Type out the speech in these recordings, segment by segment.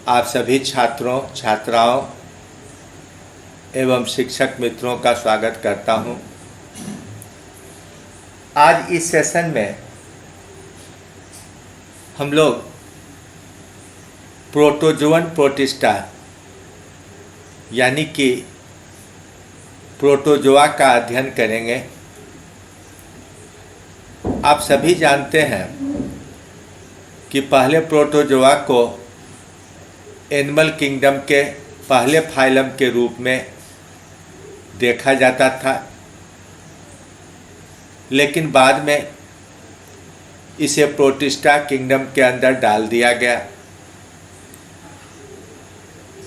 आप सभी छात्रों, छात्राओं एवं शिक्षक मित्रों का स्वागत करता हूं। आज इस सेशन में हम लोग प्रोटोजोअन प्रोटिस्टा यानी कि प्रोटोजोआ का अध्ययन करेंगे। आप सभी जानते हैं कि पहले प्रोटोजोआ को एनिमल किंगडम के पहले फाइलम के रूप में देखा जाता था, लेकिन बाद में इसे प्रोटिस्टा किंगडम के अंदर डाल दिया गया।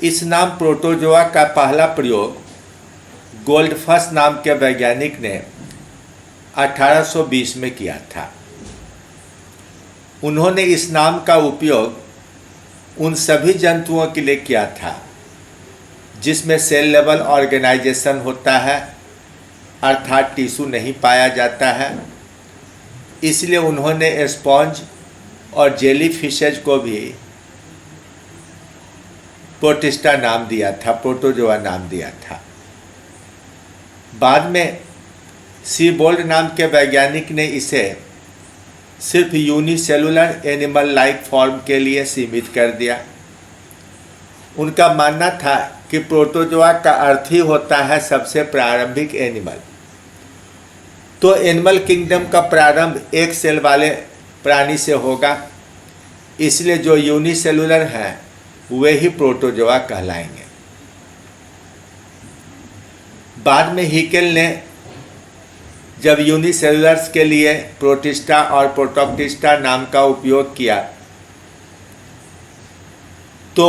इस नाम प्रोटोजोआ का पहला प्रयोग गोल्डफस नाम के वैज्ञानिक ने 1820 में किया था। उन्होंने इस नाम का उपयोग उन सभी जंतुओं के लिए किया था जिसमें सेल लेवल ऑर्गेनाइजेशन होता है, अर्थात टिश्यू नहीं पाया जाता है। इसलिए उन्होंने स्पॉन्ज और जेली फिशेज को भी प्रोटिस्टा नाम दिया था, प्रोटोजोआ नाम दिया था। बाद में सीबोल्ड नाम के वैज्ञानिक ने इसे सिर्फ यूनिसेलुलर एनिमल लाइक फॉर्म के लिए सीमित कर दिया। उनका मानना था कि प्रोटोजोआ का अर्थ ही होता है सबसे प्रारंभिक एनिमल। तो एनिमल किंगडम का प्रारंभ एक सेल वाले प्राणी से होगा, इसलिए जो यूनिसेलुलर हैं वे ही प्रोटोजोआ कहलाएंगे। बाद में हिकेल ने जब यूनिसेलुलर्स के लिए प्रोटिस्टा और प्रोटोक्टिस्टा नाम का उपयोग किया तो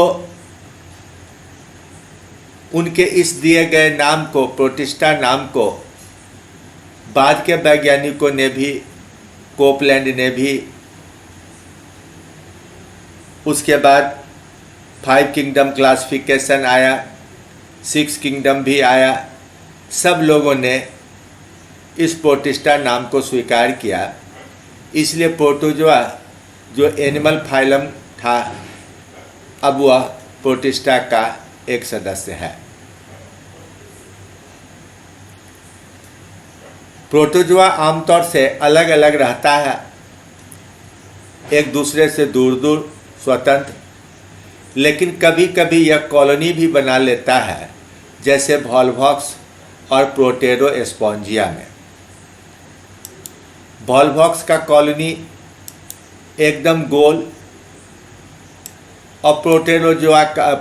उनके इस दिए गए नाम को, प्रोटिस्टा नाम को, बाद के वैज्ञानिकों ने भी, कोपलैंड ने भी, उसके बाद 5 किंगडम क्लासिफिकेशन आया, 6 किंगडम भी आया, सब लोगों ने इस प्रोटिस्टा नाम को स्वीकार किया। इसलिए प्रोटोजोआ जो एनिमल फाइलम था अब वह प्रोटिस्टा का एक सदस्य है। प्रोटोजोआ आमतौर से अलग अलग रहता है, एक दूसरे से दूर दूर स्वतंत्र, लेकिन कभी कभी यह कॉलोनी भी बना लेता है, जैसे वॉल्वॉक्स और प्रोटेरोस्पोंजिया में। वॉल्वॉक्स का कॉलोनी एकदम गोल और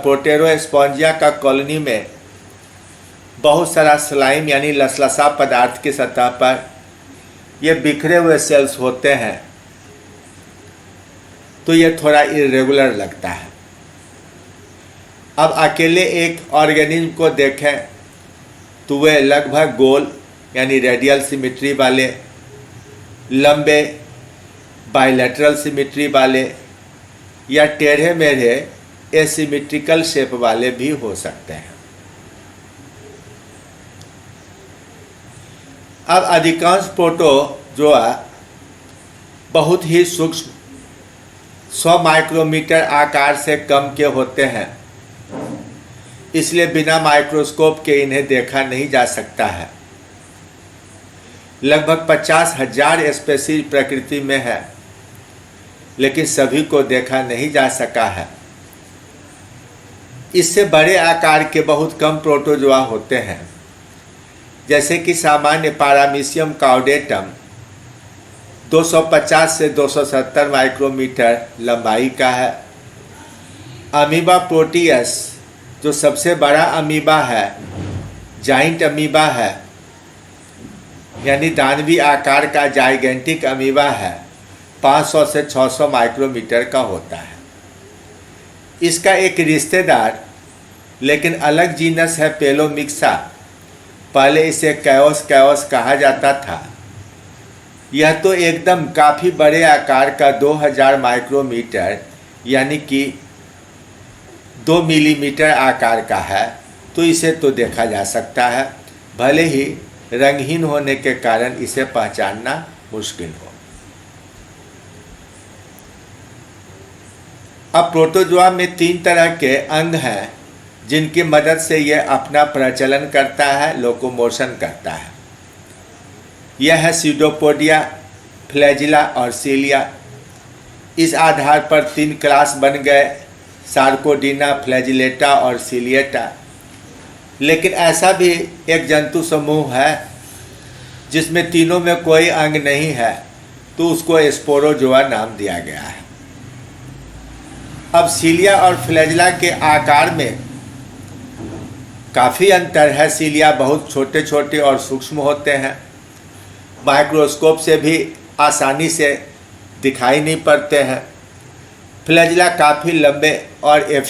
प्रोटेरोस्पोंजिया का कॉलोनी में बहुत सारा स्लाइम यानी लसलसा पदार्थ की सतह पर ये बिखरे हुए सेल्स होते हैं, तो ये थोड़ा इरेगुलर लगता है। अब अकेले एक ऑर्गेनिज्म को देखें तो वे लगभग गोल यानी रेडियल सिमेट्री वाले, लंबे बाइलेटरल सिमेट्री वाले या टेढ़े मेढ़े एसिमेट्रिकल शेप वाले भी हो सकते हैं। अब अधिकांश प्रोटोजोआ बहुत ही सूक्ष्म 100 माइक्रोमीटर आकार से कम के होते हैं, इसलिए बिना माइक्रोस्कोप के इन्हें देखा नहीं जा सकता है। लगभग 50,000 स्पीशीज प्रकृति में है, लेकिन सभी को देखा नहीं जा सका है। इससे बड़े आकार के बहुत कम प्रोटोजोआ होते हैं, जैसे कि सामान्य पैरामीशियम काउडेटम 250 से 270 माइक्रोमीटर लंबाई का है। अमीबा प्रोटियस जो सबसे बड़ा अमीबा है, जाइंट अमीबा है, यानी दानवी आकार का जाइगेंटिक अमीबा है, 500 से 600 माइक्रोमीटर का होता है। इसका एक रिश्तेदार लेकिन अलग जीनस है पेलोमिक्सा। पहले इसे कैओस कहा जाता था। यह तो एकदम काफ़ी बड़े आकार का 2000 माइक्रोमीटर यानी कि 2 मिलीमीटर आकार का है, तो इसे तो देखा जा सकता है, भले ही रंगहीन होने के कारण इसे पहचानना मुश्किल हो। अब प्रोटोजोआ में 3 तरह के अंग हैं जिनकी मदद से यह अपना प्रचलन करता है, लोकोमोशन करता है। यह है सीडोपोडिया, फ्लैजिला और सीलिया। इस आधार पर 3 क्लास बन गए, सार्कोडीना, फ्लैजिलेटा और सीलिएटा। लेकिन ऐसा भी एक जंतु समूह है जिसमें तीनों में कोई अंग नहीं है, तो उसको स्पोरोजोआ नाम दिया गया है। अब सीलिया और फ्लैजिला के आकार में काफ़ी अंतर है। सीलिया बहुत छोटे छोटे और सूक्ष्म होते हैं, माइक्रोस्कोप से भी आसानी से दिखाई नहीं पड़ते हैं। फ्लैजिला काफ़ी लंबे और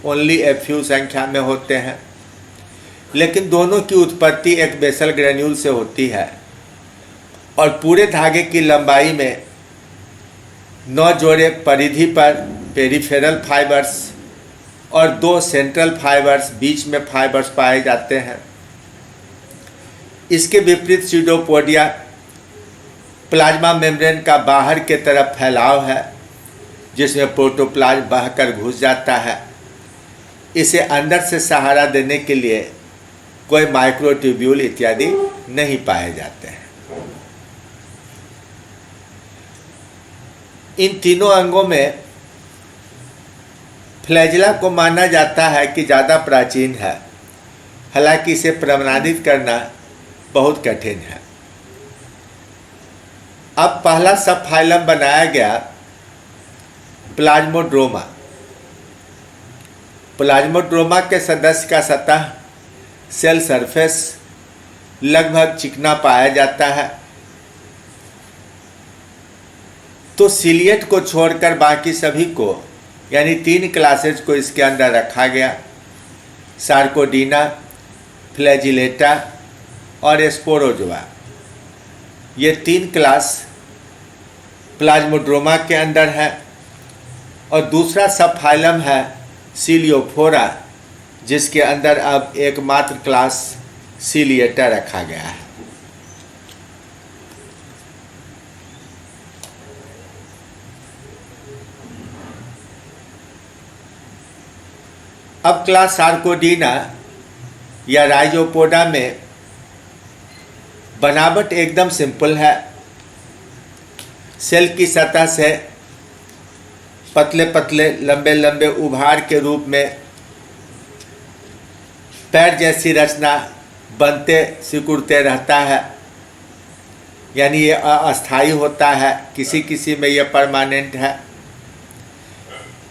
ओनली एफ्यू संख्या में होते हैं, लेकिन दोनों की उत्पत्ति एक बेसल ग्रेन्यूल से होती है और पूरे धागे की लंबाई में 9 जोड़े परिधि पर पेरिफेरल फाइबर्स और 2 सेंट्रल फाइबर्स, बीच में फाइबर्स पाए जाते हैं। इसके विपरीत सीडोपोडिया प्लाज्मा मेम्ब्रेन का बाहर के तरफ फैलाव है, जिसमें प्रोटोप्लाज्म बहकर घुस जाता है। इसे अंदर से सहारा देने के लिए कोई माइक्रोट्यूब्यूल इत्यादि नहीं पाए जाते हैं। इन तीनों अंगों में फ्लैजिला को माना जाता है कि ज़्यादा प्राचीन है, हालांकि इसे प्रमाणित करना बहुत कठिन है। अब पहला सब फाइलम बनाया गया प्लाज्मोड्रोमा। प्लाज्मोड्रोमा के सदस्य का सतह सेल सरफेस लगभग चिकना पाया जाता है। तो सीलिएट को छोड़कर बाकी सभी को, यानी 3 क्लासेज को इसके अंदर रखा गया, सार्कोडीना, फ्लैजिलेटा और स्पोरोजोआ। ये 3 क्लास प्लाज्मोड्रोमा के अंदर है। और दूसरा सब फाइलम है सीलियोफोरा, जिसके अंदर अब एकमात्र क्लास सीलिएटा रखा गया है। अब क्लास सार्कोडीना या राइजोपोडा में बनावट एकदम सिंपल है। सेल की सतह से पतले पतले लंबे लंबे उभार के रूप में पैर जैसी रचना बनते सिकुड़ते रहता है, यानी ये अस्थायी होता है, किसी किसी में ये परमानेंट है।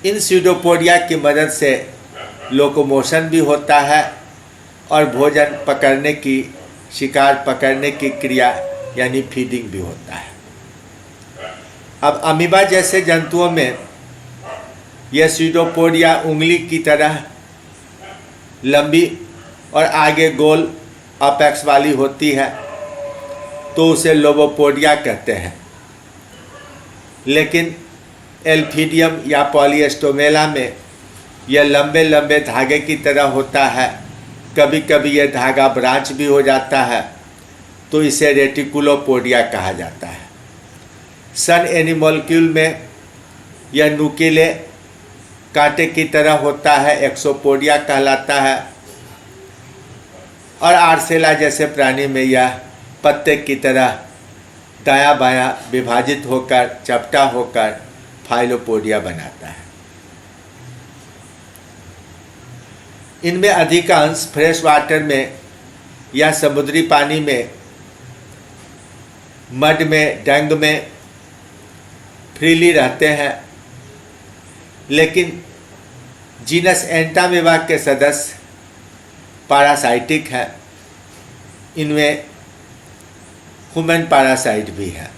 इन सीडोपोडिया की मदद से लोकोमोशन भी होता है और भोजन पकड़ने की, शिकार पकड़ने की क्रिया यानी फीडिंग भी होता है। अब अमीबा जैसे जंतुओं में यह सीडोपोडिया उंगली की तरह लंबी और आगे गोल अपेक्स वाली होती है, तो उसे लोबोपोडिया कहते हैं। लेकिन एल्फीडियम या पॉलीएस्टोमेला में यह लंबे लंबे धागे की तरह होता है। कभी कभी यह धागा ब्रांच भी हो जाता है, तो इसे रेटिकुलोपोडिया कहा जाता है। सन एनिमोल्क्यूल में यह नुकीले कांटे की तरह होता है, एक्सोपोडिया कहलाता है। और आर्सेला जैसे प्राणी में यह पत्ते की तरह दायां बायां विभाजित होकर चपटा होकर फाइलोपोडिया बनाता है। इनमें अधिकांश फ्रेश वाटर में या समुद्री पानी में, मड में, डंग में फ्रीली रहते हैं। लेकिन जीनस एंटामीबा के सदस्य पैरासाइटिक है। इनमें ह्यूमन पैरासाइट भी है।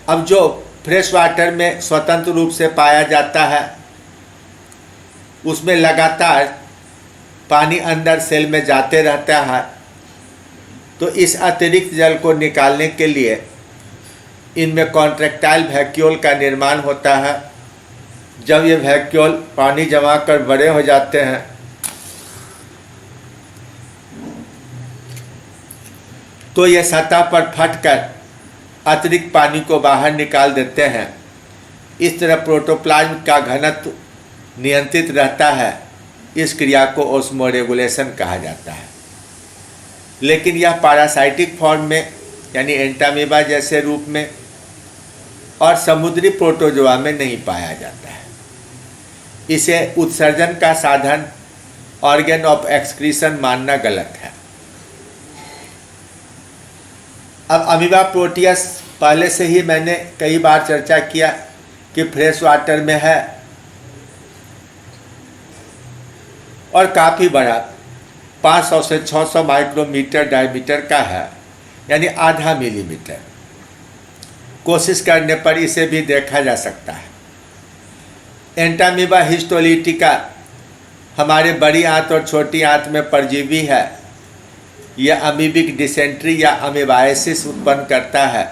अब जो फ्रेश वाटर में स्वतंत्र रूप से पाया जाता है, उसमें लगातार पानी अंदर सेल में जाते रहता है। तो इस अतिरिक्त जल को निकालने के लिए इनमें कॉन्ट्रैक्टाइल वैक्यूल का निर्माण होता है। जब ये वैक्यूल पानी जमा कर बड़े हो जाते हैं, तो ये सतह पर फटकर अतिरिक्त पानी को बाहर निकाल देते हैं। इस तरह प्रोटोप्लाज्म का घनत्व नियंत्रित रहता है। इस क्रिया को ओस्मोरेगुलेशन कहा जाता है। लेकिन यह पैरासाइटिक फॉर्म में यानी एंटामीबा जैसे रूप में और समुद्री प्रोटोजोआ में नहीं पाया जाता है। इसे उत्सर्जन का साधन ऑर्गन ऑफ एक्सक्रीशन मानना गलत है। अब अमीबा प्रोटियस पहले से ही मैंने कई बार चर्चा किया कि फ्रेश वाटर में है और काफ़ी बड़ा 500 से 600 माइक्रोमीटर डायमीटर का है, यानी आधा मिलीमीटर। कोशिश करने पर इसे भी देखा जा सकता है। एंटामीबा हिस्टोलिटिका हमारे बड़ी आंत और छोटी आंत में परजीवी है। यह अमीबिक डिसेंट्री या अमीबाइसिस उत्पन्न करता है।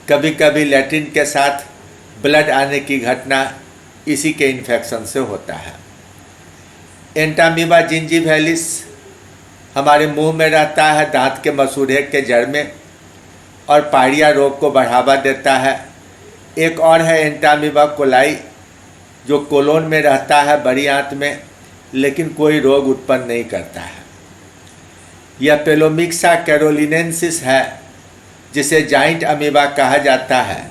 कभी कभी लैट्रिन के साथ ब्लड आने की घटना इसी के इन्फेक्शन से होता है। एंटामीबा जिंजिवैलिस हमारे मुंह में रहता है, दांत के मसूड़े के जड़ में, और पायरिया रोग को बढ़ावा देता है। एक और है एंटामीबा कोलाई जो कोलोन में रहता है, बड़ी आंत में, लेकिन कोई रोग उत्पन्न नहीं करता है। यह पेलोमिक्सा कैरोलिनेंसिस है जिसे जाइंट अमीबा कहा जाता है।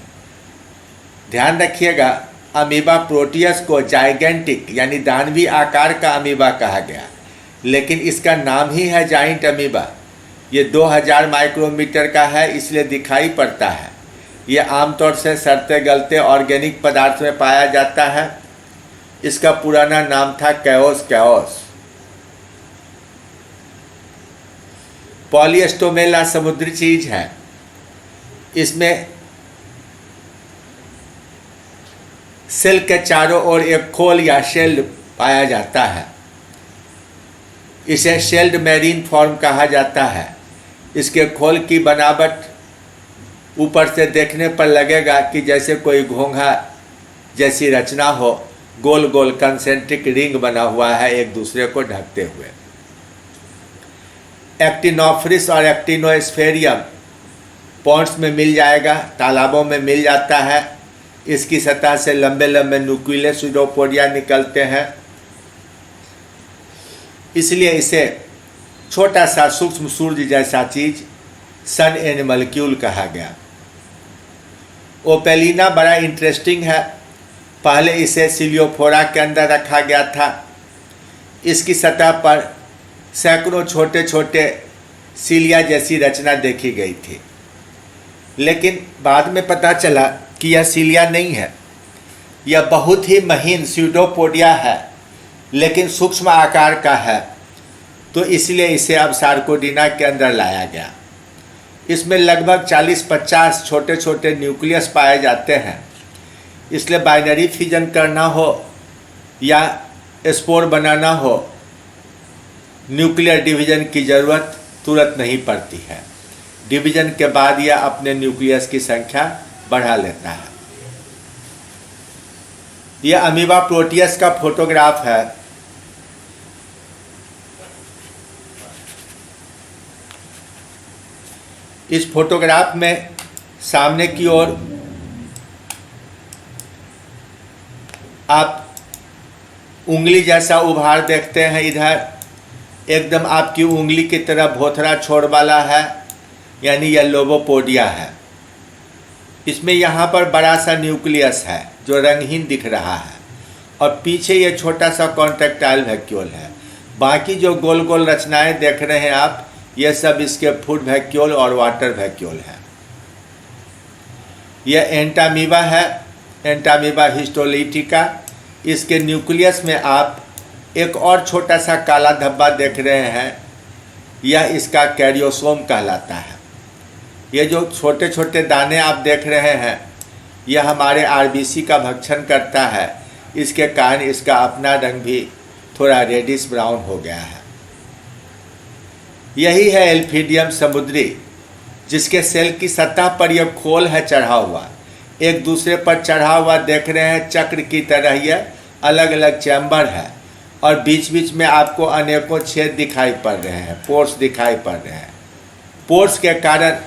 ध्यान रखिएगा, अमीबा प्रोटियस को जाइगेंटिक यानी दानवी आकार का अमीबा कहा गया, लेकिन इसका नाम ही है जाइंट अमीबा। ये 2000 माइक्रोमीटर का है, इसलिए दिखाई पड़ता है। ये आमतौर से सड़ते गलते ऑर्गेनिक पदार्थ में पाया जाता है। इसका पुराना नाम था कैओस। पॉलिएस्टोमेला समुद्री चीज है। इसमें सेल के चारों ओर एक खोल या शेल्ड पाया जाता है। इसे शेल्ड मैरीन फॉर्म कहा जाता है। इसके खोल की बनावट ऊपर से देखने पर लगेगा कि जैसे कोई घोंघा जैसी रचना हो, गोल गोल कंसेंट्रिक रिंग बना हुआ है एक दूसरे को ढकते हुए। एक्टिनोफोरिस और एक्टिनोस्फेरियम पॉन्ड्स में मिल जाएगा, तालाबों में मिल जाता है। इसकी सतह से लंबे लंबे न्यूक्लियर सूडोपोडिया निकलते हैं, इसलिए इसे छोटा सा सूक्ष्म सूर्य जैसा चीज सन एनिमलक्यूल कहा गया। ओपेलिना बड़ा इंटरेस्टिंग है। पहले इसे सिलियोफोरा के अंदर रखा गया था। इसकी सतह पर सैकड़ों छोटे छोटे सीलिया जैसी रचना देखी गई थी, लेकिन बाद में पता चला कि यह सीलिया नहीं है। यह बहुत ही महीन स्यूडोपोडिया है, लेकिन सूक्ष्म आकार का है, तो इसलिए इसे अब सार्कोडीना के अंदर लाया गया। इसमें लगभग 40-50 छोटे छोटे न्यूक्लियस पाए जाते हैं, इसलिए बाइनरी फिजन करना हो या स्पोर बनाना हो, न्यूक्लियर डिवीजन की ज़रूरत तुरंत नहीं पड़ती है। डिवीजन के बाद यह अपने न्यूक्लियस की संख्या बढ़ा लेता है। यह अमीबा प्रोटियस का फोटोग्राफ है। इस फोटोग्राफ में सामने की ओर आप उंगली जैसा उभार देखते हैं। इधर एकदम आपकी उंगली की तरह भोथरा छोड़ वाला है, यानी यह लोबोपोडिया है। इसमें यहाँ पर बड़ा सा न्यूक्लियस है जो रंगहीन दिख रहा है, और पीछे ये छोटा सा कॉन्ट्रैक्टाइल वैक्यूल है। बाकी जो गोल गोल रचनाएं देख रहे हैं आप, ये सब इसके फूड वैक्यूल और वाटर वैक्यूल है। यह एंटामीबा है, एंटामीबा हिस्टोलिटिका। इसके न्यूक्लियस में आप एक और छोटा सा काला धब्बा देख रहे हैं, यह इसका कैरियोसोम कहलाता है। ये जो छोटे छोटे दाने आप देख रहे हैं, यह हमारे आरबीसी का भक्षण करता है। इसके कारण इसका अपना रंग भी थोड़ा रेडिश ब्राउन हो गया है। यही है एल्फिडियम समुद्री, जिसके सेल की सतह पर यह खोल है चढ़ा हुआ, एक दूसरे पर चढ़ा हुआ देख रहे हैं। चक्र की तरह यह अलग अलग चैम्बर है, और बीच बीच में आपको अनेकों छेद दिखाई पड़ रहे हैं, पोर्स दिखाई पड़ रहे हैं। पोर्स के कारण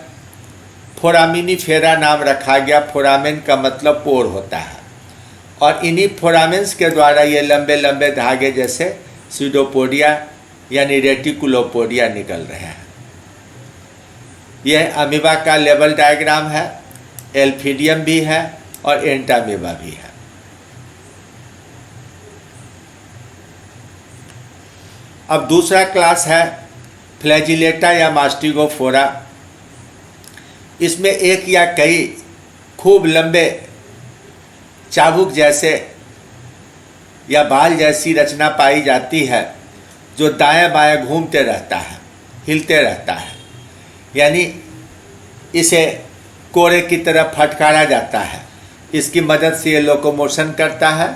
फोरामिनीफेरा नाम रखा गया। फोरामेन का मतलब पोर होता है और इन्हीं फोरामेंस के द्वारा ये लंबे लंबे धागे जैसे सीडोपोडिया यानी रेटिकुलोपोडिया निकल रहे हैं। यह अमीबा का लेवल डायग्राम है, एल्फिडियम भी है और एंटामीबा भी है। अब दूसरा क्लास है फ्लैजिलेटा या मास्टिगोफोरा। इसमें एक या कई खूब लंबे चाबुक जैसे या बाल जैसी रचना पाई जाती है जो दाएं बाएं घूमते रहता है, हिलते रहता है, यानी इसे कोरे की तरफ फटकारा जाता है। इसकी मदद से ये लोकोमोशन करता है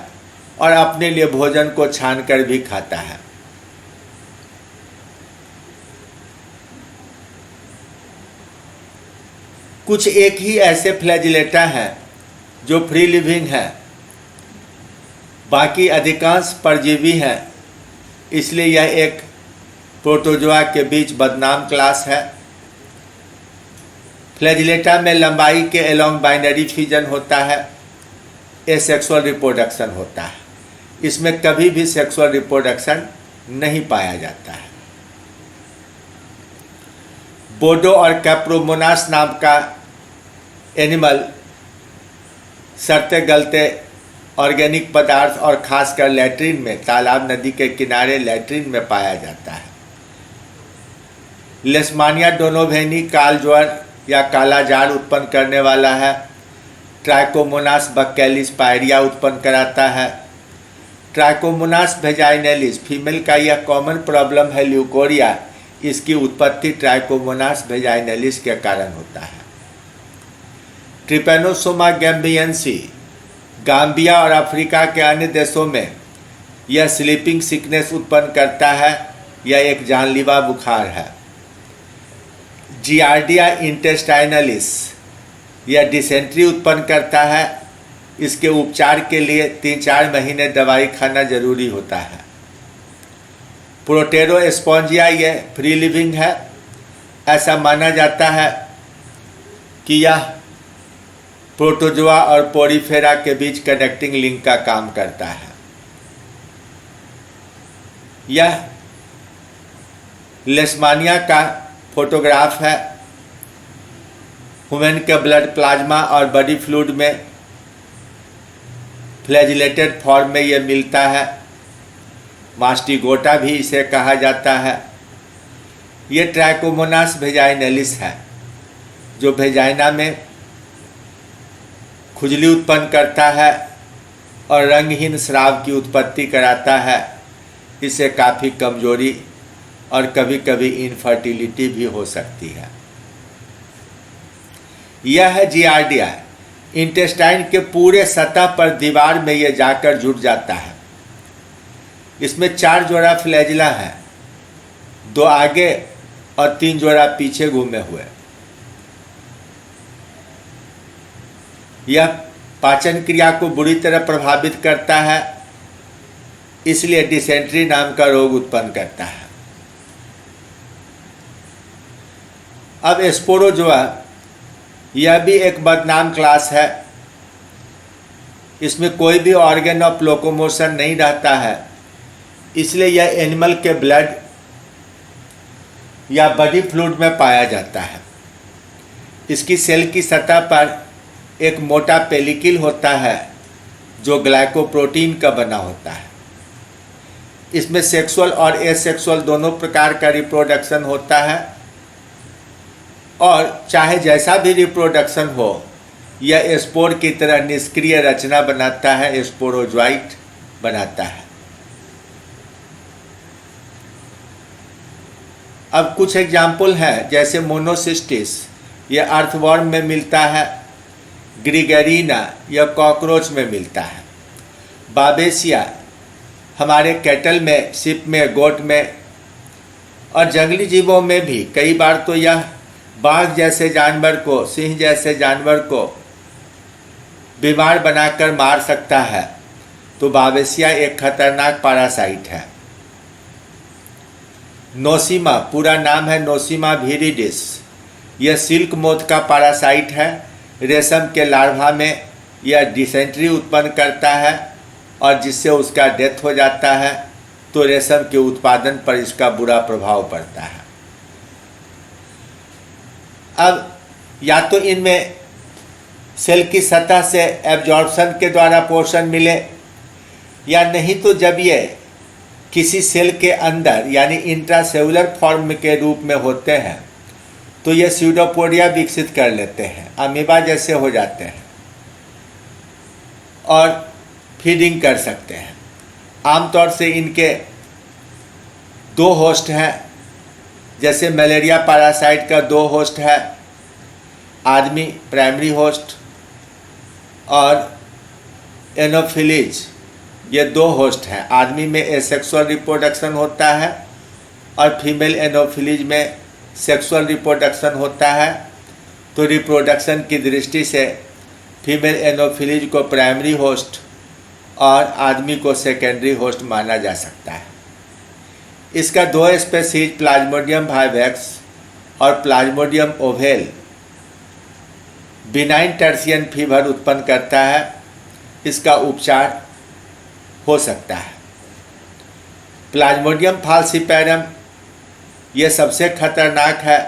और अपने लिए भोजन को छानकर भी खाता है। कुछ एक ही ऐसे फ्लैजिलेटा हैं जो फ्री लिविंग हैं, बाकी अधिकांश परजीवी हैं, इसलिए यह एक प्रोटोजोआ के बीच बदनाम क्लास है। फ्लैजिलेटा में लंबाई के एलोंग बाइनरी फिजन होता है, एसेक्सुअल रिप्रोडक्शन होता है। इसमें कभी भी सेक्सुअल रिप्रोडक्शन नहीं पाया जाता है। बोडो और कैप्रोमोनास नाम का एनिमल सड़ते गलते ऑर्गेनिक पदार्थ और खासकर लैट्रिन में, तालाब नदी के किनारे लैट्रिन में पाया जाता है। लेशमानिया डोनोवेनी काल ज्वर या काला जार उत्पन्न करने वाला है। ट्राइकोमोनास बक्केलिस पायरिया उत्पन्न कराता है। ट्राइकोमोनास वेजाइनलिस फीमेल का यह कॉमन प्रॉब्लम है ल्यूकोरिया। इसकी उत्पत्ति ट्राइकोमोनास वेजाइनलिस के कारण होता है। ट्रिपेनोसोमा गैम्बियंसी गाम्बिया और अफ्रीका के अन्य देशों में यह स्लीपिंग सिकनेस उत्पन्न करता है। यह एक जानलेवा बुखार है। जियार्डिया इंटेस्टाइनलिस यह डिसेंट्री उत्पन्न करता है। इसके उपचार के लिए 3-4 महीने दवाई खाना जरूरी होता है। प्रोटेरोस्पोंजिया यह फ्री लिविंग है। ऐसा माना जाता है कि यह प्रोटोजोआ और पोरीफेरा के बीच कनेक्टिंग लिंक का काम करता है। यह लेशमानिया का फोटोग्राफ है। ह्यूमन के ब्लड प्लाज्मा और बॉडी फ्लूइड में फ्लैजिलेटेड फॉर्म में यह मिलता है। मास्टिगोटा भी इसे कहा जाता है। यह ट्राइकोमोनास वेजाइनलिस है जो वेजाइना में खुजली उत्पन्न करता है और रंगहीन स्राव की उत्पत्ति कराता है। इससे काफ़ी कमजोरी और कभी कभी इनफर्टिलिटी भी हो सकती है। यह है जियार्डिया। इंटेस्टाइन के पूरे सतह पर दीवार में यह जाकर जुट जाता है। इसमें 4 जोड़ा फ्लैजिला है, 2 आगे और 3 जोड़ा पीछे घूमे हुए। यह पाचन क्रिया को बुरी तरह प्रभावित करता है, इसलिए डिसेंट्री नाम का रोग उत्पन्न करता है। अब स्पोरोजोआ यह भी एक बदनाम क्लास है। इसमें कोई भी ऑर्गन ऑफ लोकोमोशन नहीं रहता है, इसलिए यह एनिमल के ब्लड या बॉडी फ्लूइड में पाया जाता है। इसकी सेल की सतह पर एक मोटा पेलिकल होता है जो ग्लाइकोप्रोटीन का बना होता है। इसमें सेक्सुअल और एसेक्सुअल दोनों प्रकार का रिप्रोडक्शन होता है और चाहे जैसा भी रिप्रोडक्शन हो, यह स्पोर की तरह निष्क्रिय रचना बनाता है, स्पोरोजोइट बनाता है। अब कुछ एग्जाम्पल हैं, जैसे मोनोसिस्टिस, यह अर्थवर्म में मिलता है। ग्रिगेरिना यह कॉकरोच में मिलता है। बाबेसिया हमारे कैटल में, शिप में, गोट में और जंगली जीवों में भी। कई बार तो यह बाघ जैसे जानवर को, सिंह जैसे जानवर को बीमार बनाकर मार सकता है। तो बाबेसिया एक खतरनाक पैरासाइट है। नोसिमा पूरा नाम है नोसिमा विरिडिस। यह सिल्क मोथ का पैरासाइट है। रेशम के लार्वा में यह डिसेंट्री उत्पन्न करता है और जिससे उसका डेथ हो जाता है, तो रेशम के उत्पादन पर इसका बुरा प्रभाव पड़ता है। अब या तो इनमें सेल की सतह से एब्जॉर्प्शन के द्वारा पोषण मिले, या नहीं तो जब ये किसी सेल के अंदर यानी इंट्रासेलुलर फॉर्म के रूप में होते हैं तो ये स्यूडोपोडिया विकसित कर लेते हैं, अमीबा जैसे हो जाते हैं और फीडिंग कर सकते हैं। आमतौर से इनके दो होस्ट हैं, जैसे मलेरिया पैरासाइट का दो होस्ट है, आदमी प्राइमरी होस्ट और एनोफिलीज, ये दो होस्ट हैं। आदमी में एसेक्सुअल रिप्रोडक्शन होता है और फीमेल एनोफिलीज में सेक्सुअल रिप्रोडक्शन होता है। तो रिप्रोडक्शन की दृष्टि से फीमेल एनोफिलीज को प्राइमरी होस्ट और आदमी को सेकेंडरी होस्ट माना जा सकता है। इसका दो स्पेसीज प्लाज्मोडियम वाइवेक्स और Plasmodium oval benign tertian fever उत्पन्न करता है। इसका उपचार हो सकता है। प्लाज्मोडियम फाल्सिपैरम ये सबसे खतरनाक है।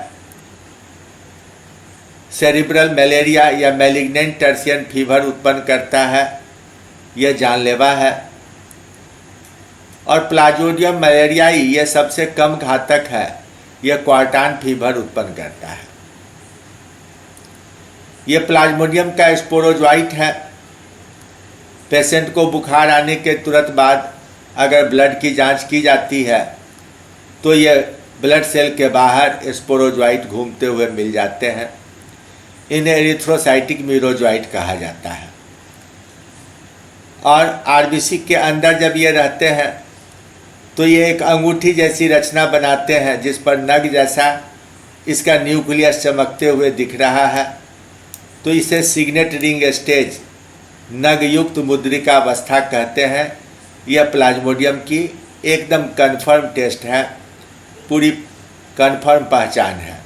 सेरिब्रल मलेरिया या मैलिग्नेंट टर्सियन फीवर उत्पन्न करता है, यह जानलेवा है। और प्लाज्मोडियम मलेरियाई ये सबसे कम घातक है, यह क्वार्टान फीवर उत्पन्न करता है। यह प्लाज्मोडियम का स्पोरोजोइट है। पेशेंट को बुखार आने के तुरंत बाद अगर ब्लड की जांच की जाती है तो ये ब्लड सेल के बाहर स्पोरोजोइट घूमते हुए मिल जाते हैं। इन्हें एरिथ्रोसाइटिक मीरोजोइट कहा जाता है। और आरबीसी के अंदर जब ये रहते हैं तो ये एक अंगूठी जैसी रचना बनाते हैं, जिस पर नग जैसा इसका न्यूक्लियस चमकते हुए दिख रहा है। तो इसे सिग्नेट रिंग स्टेज नगयुक्त मुद्रिका अवस्था कहते हैं। यह प्लाज्मोडियम की एकदम कन्फर्म टेस्ट है, पूरी कन्फर्म पहचान है।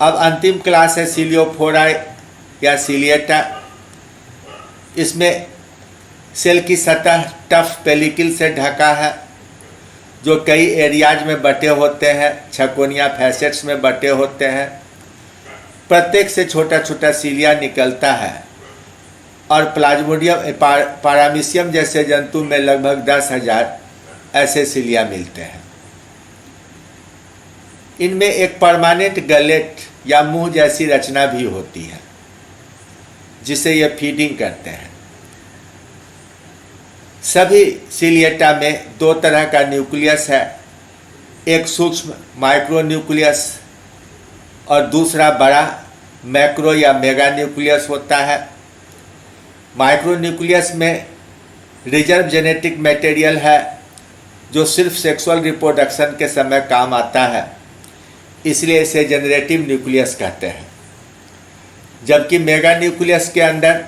अब अंतिम क्लास है सीलियोफोरा या सीलिएटा। इसमें सेल की सतह टफ पेलिकल से ढका है, जो कई एरियाज में बटे होते हैं, छकोनिया फैसेट्स में बटे होते हैं। प्रत्येक से छोटा छोटा सीलिया निकलता है और प्लाज्मोडियम पारामीशियम जैसे जंतु में लगभग 10,000 ऐसे सीलिया मिलते हैं। इनमें एक परमानेंट गलेट या मुंह जैसी रचना भी होती है, जिसे ये फीडिंग करते हैं। सभी सीलिएटा में दो तरह का न्यूक्लियस है, एक सूक्ष्म माइक्रो न्यूक्लियस और दूसरा बड़ा मैक्रो या मेगा न्यूक्लियस होता है। माइक्रो न्यूक्लियस में रिजर्व जेनेटिक मटेरियल है, जो सिर्फ सेक्सुअल रिप्रोडक्शन के समय काम आता है, इसलिए इसे जनरेटिव न्यूक्लियस कहते हैं। जबकि मेगा न्यूक्लियस के अंदर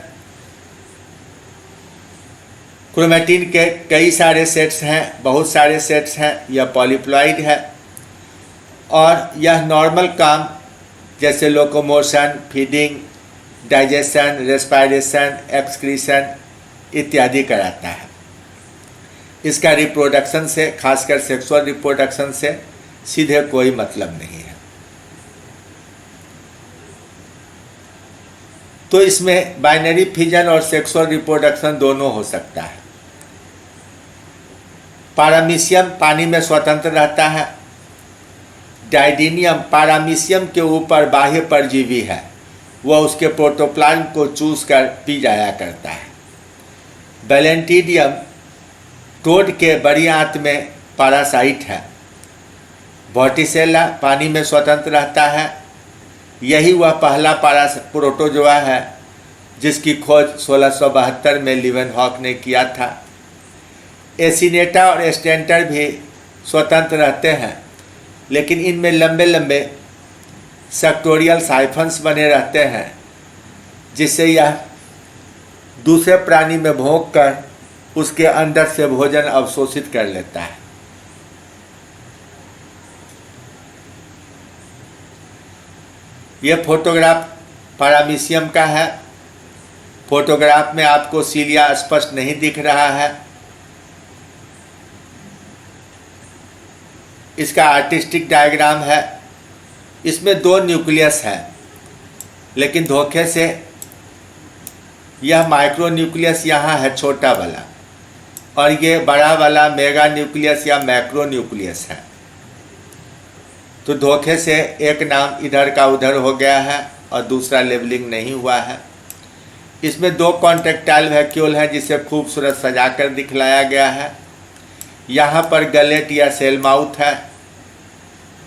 क्रोमैटिन के कई सारे सेट्स हैं, बहुत सारे सेट्स हैं। यह पॉलीप्लॉइड है और यह नॉर्मल काम जैसे locomotion, feeding, digestion, respiration, excretion इत्यादि कराता है। इसका रिप्रोडक्शन से, खासकर सेक्सुअल रिप्रोडक्शन से सीधे कोई मतलब नहीं है। तो इसमें बाइनरी फिजन और सेक्सुअल रिप्रोडक्शन दोनों हो सकता है। पारामीशियम पानी में स्वतंत्र रहता है। डाइडिनियम पारामीशियम के ऊपर बाह्य परजीवी है, वह उसके प्रोटोप्लाज्म को चूस कर पी जाया करता है। बैलेंटिडियम टोड के बड़ी आंत में पैरासाइट है। वॉटिसेला पानी में स्वतंत्र रहता है। यही वह पहला प्रोटोजोआ है जिसकी खोज 1672 में लीवेनहॉक ने किया था। एसिनेटा और एस्टेंटर भी स्वतंत्र रहते हैं, लेकिन इनमें लंबे लंबे सेक्टोरियल साइफन्स बने रहते हैं, जिससे यह दूसरे प्राणी में भोंक कर उसके अंदर से भोजन अवशोषित कर लेता है। ये फोटोग्राफ पैरामीशियम का है। फोटोग्राफ में आपको सीलिया स्पष्ट नहीं दिख रहा है। इसका आर्टिस्टिक डायग्राम है। इसमें 2 न्यूक्लियस है, लेकिन धोखे से यह माइक्रो न्यूक्लियस यहाँ है, छोटा वाला, और ये बड़ा वाला मेगा न्यूक्लियस या मैक्रो न्यूक्लियस है। तो धोखे से एक नाम इधर का उधर हो गया है और दूसरा लेबलिंग नहीं हुआ है। इसमें 2 कॉन्ट्रेक्टाइल वैक्यूल है जिसे खूबसूरत सजाकर दिखलाया गया है। यहाँ पर गलेट या सेल माउथ है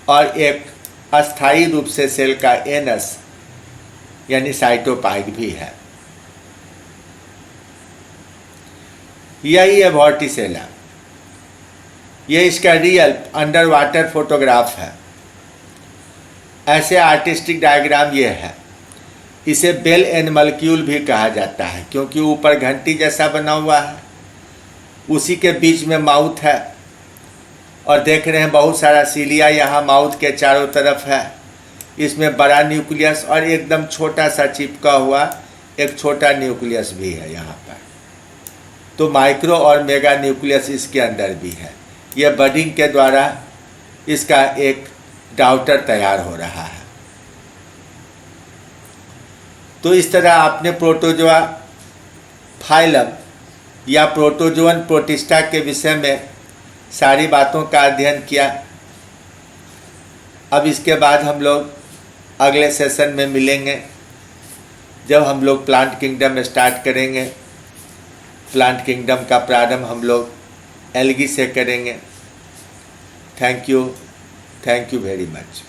और एक अस्थायी रूप से सेल का एनस यानी साइटोपाइड भी है। यही है वॉर्टिसेला। ये इसका रियल अंडर वाटर फोटोग्राफ है। ऐसे आर्टिस्टिक डायग्राम ये है। इसे बेल एनिमल्क्यूल भी कहा जाता है क्योंकि ऊपर घंटी जैसा बना हुआ है, उसी के बीच में माउथ है और देख रहे हैं बहुत सारा सीलिया यहाँ माउथ के चारों तरफ है। इसमें बड़ा न्यूक्लियस और एकदम छोटा सा चिपका हुआ एक छोटा न्यूक्लियस भी है यहाँ पर। तो माइक्रो और मेगा न्यूक्लियस इसके अंदर भी है। यह बडिंग के द्वारा इसका एक डाउटर तैयार हो रहा है। तो इस तरह आपने प्रोटोजोआ फाइलम या प्रोटोजोअन प्रोटिस्टा के विषय में सारी बातों का अध्ययन किया। अब इसके बाद हम लोग अगले सेशन में मिलेंगे जब हम लोग प्लांट किंगडम स्टार्ट करेंगे। प्लांट किंगडम का प्रारंभ हम लोग एल्गी से करेंगे। Thank you very much.